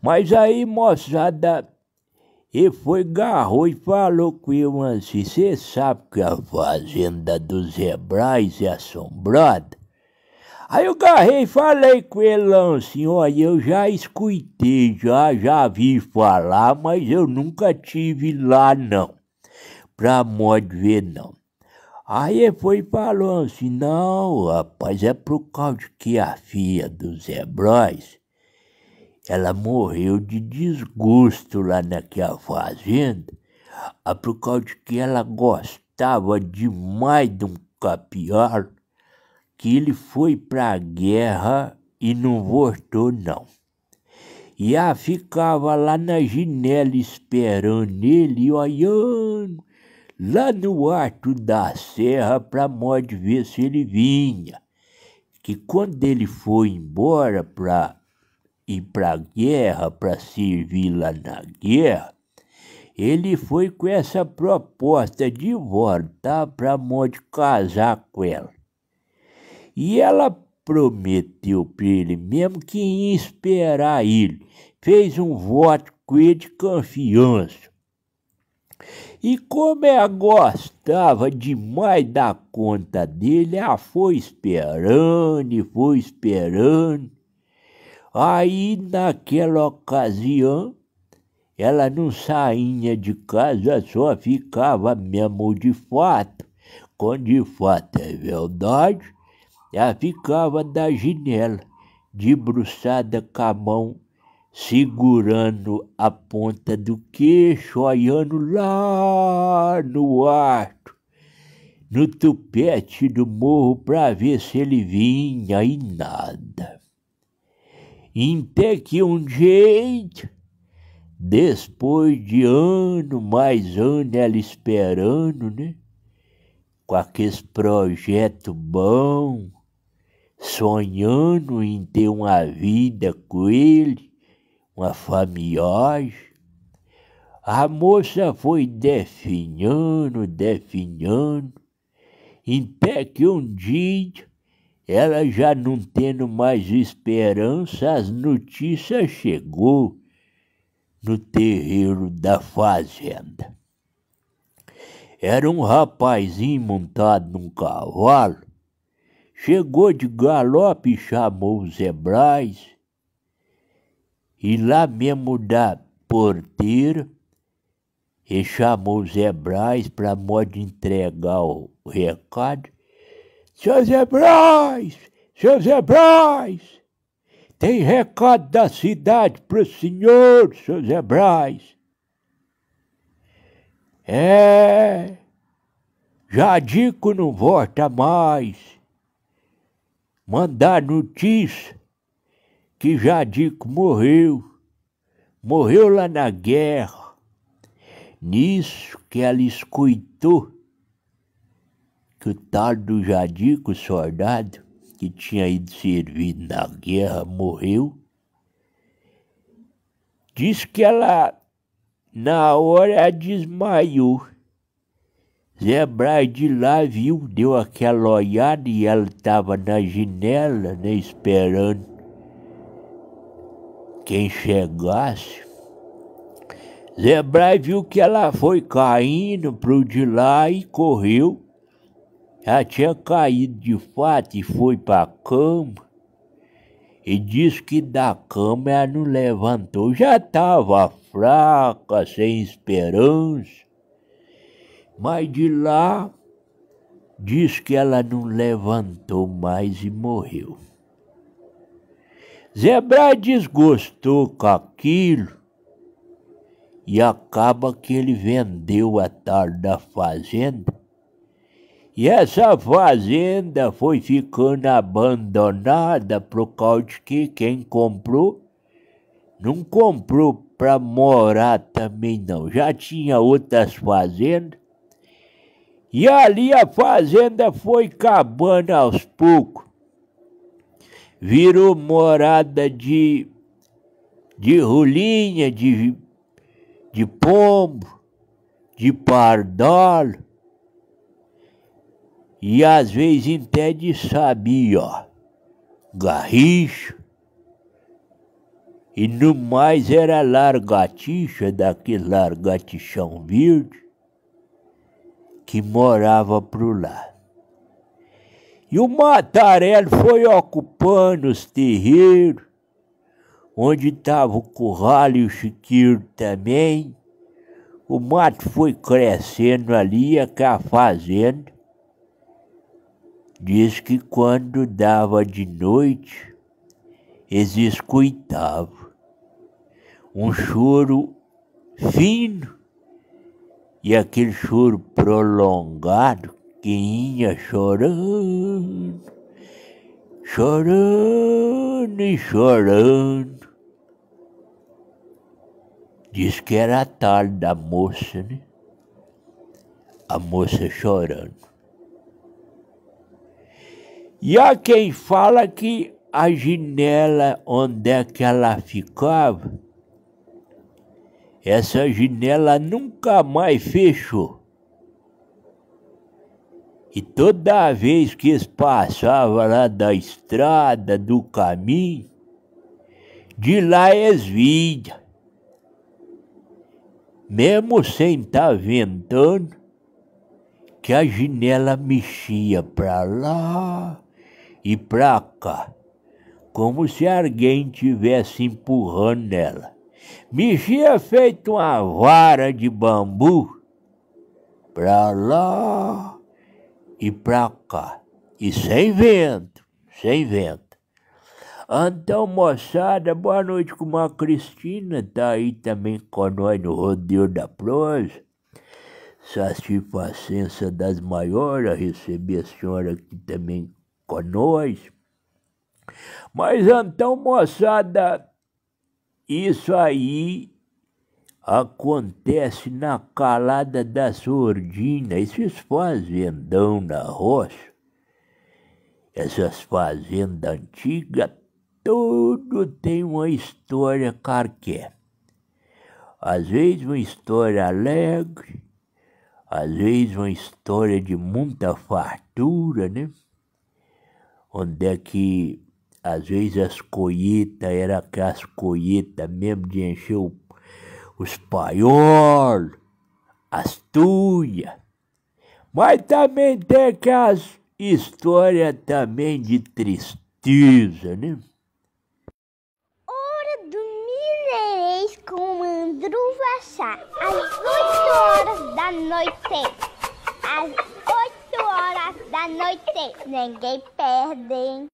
Mas aí, moçada, ele foi, garrou e falou com eu assim, você sabe que a fazenda dos Zé Braz é assombrada? Aí eu garrei e falei com ele assim, olha, eu já escutei, já vi falar, mas eu nunca tive lá não, pra modo de ver não. Aí ele foi e falou assim, não, rapaz, é por causa que a filha do Zé Braz, ela morreu de desgosto lá naquela fazenda, por causa de que ela gostava demais de um capial, que ele foi pra guerra e não voltou não. E ela ficava lá na janela esperando ele, olhando lá no alto da serra pra modo de ver se ele vinha. Que quando ele foi embora pra ir pra guerra, pra servir lá na guerra, ele foi com essa proposta de voltar pra modo de casar com ela. E ela prometeu para ele mesmo que ia esperar ele. Fez um voto com ele de confiança. E como ela gostava demais da conta dele, ela foi esperando e foi esperando. Aí, naquela ocasião, ela não saía de casa, só ficava mesmo de fato. Quando de fato é verdade, ela ficava da janela, debruçada com a mão, segurando a ponta do queixo, olhando lá no alto, no tupete do morro, para ver se ele vinha e nada. Até que um jeito, depois de mais ano, ela esperando, né? Com aqueles projetos bons, sonhando em ter uma vida com ele, uma família. A moça foi definhando, até que um dia, ela já não tendo mais esperança, as notícias chegou no terreiro da fazenda. Era um rapazinho montado num cavalo, chegou de galope e chamou o Zé Braz, e lá mesmo da porteira, ele chamou o Zé Braz para modo de entregar o recado. Seu Zé Braz, tem recado da cidade para o senhor, seu Zé Braz. Jadico não volta mais. Mandar notícia que Jadico morreu lá na guerra. Nisso que ela escutou que o tal do Jadico, soldado, que tinha ido servir na guerra, morreu. Diz que ela, na hora, desmaiou. Zé Braz de lá viu, deu aquela olhada e ela estava na janela, né, esperando quem chegasse. Zé Braz viu que ela foi caindo pro de lá e correu. Ela tinha caído de fato e foi para a cama. E disse que da cama ela não levantou, já estava fraca, sem esperança. Mas de lá, diz que ela não levantou mais e morreu. Zé Braz desgostou com aquilo e acaba que ele vendeu a tal da fazenda. E essa fazenda foi ficando abandonada por causa de que quem comprou, não comprou para morar também não. Já tinha outras fazendas. E ali a fazenda foi acabando aos poucos. Virou morada de rolinha, de pombo, de pardal. E às vezes até de sabia, garricho. E no mais era lagartixa, daquele lagartixão verde, que morava pro lado. E o Matarelli foi ocupando os terreiros, onde estava o curral e o chiqueiro também. O mato foi crescendo ali, que a fazenda. Diz que quando dava de noite, eles escutavam um choro fino e aquele choro prolongado que ia chorando, chorando e chorando. Diz que era a tarde da moça, né? A moça chorando. E há quem fala que a janela onde é que ela ficava, essa janela nunca mais fechou. E toda vez que eles passavam lá da estrada, do caminho, de lá eles viam. Mesmo sem estar ventando, que a janela mexia para lá e para cá, como se alguém estivesse empurrando nela. Mexia feito uma vara de bambu para lá e para cá, e sem vento, sem vento. Então, moçada, boa noite com a Cristina, tá aí também com nós no Rodeio da Prosa. Satisfação das maiores, receber a senhora aqui também com nós. Mas então, moçada, isso aí acontece na calada da sordina, esses fazendão na roça, essas fazendas antigas, tudo tem uma história qualquer. Às vezes uma história alegre, às vezes uma história de muita fartura, né? Onde é que, às vezes, as colheitas eram aquelas colheitas mesmo de encher os paiolos, as tuias. Mas também tem aquelas histórias também de tristeza, né? Hora do Mineirês com Andrew Vachá, às 8 horas da noite. Às 8 horas da noite, ninguém perde.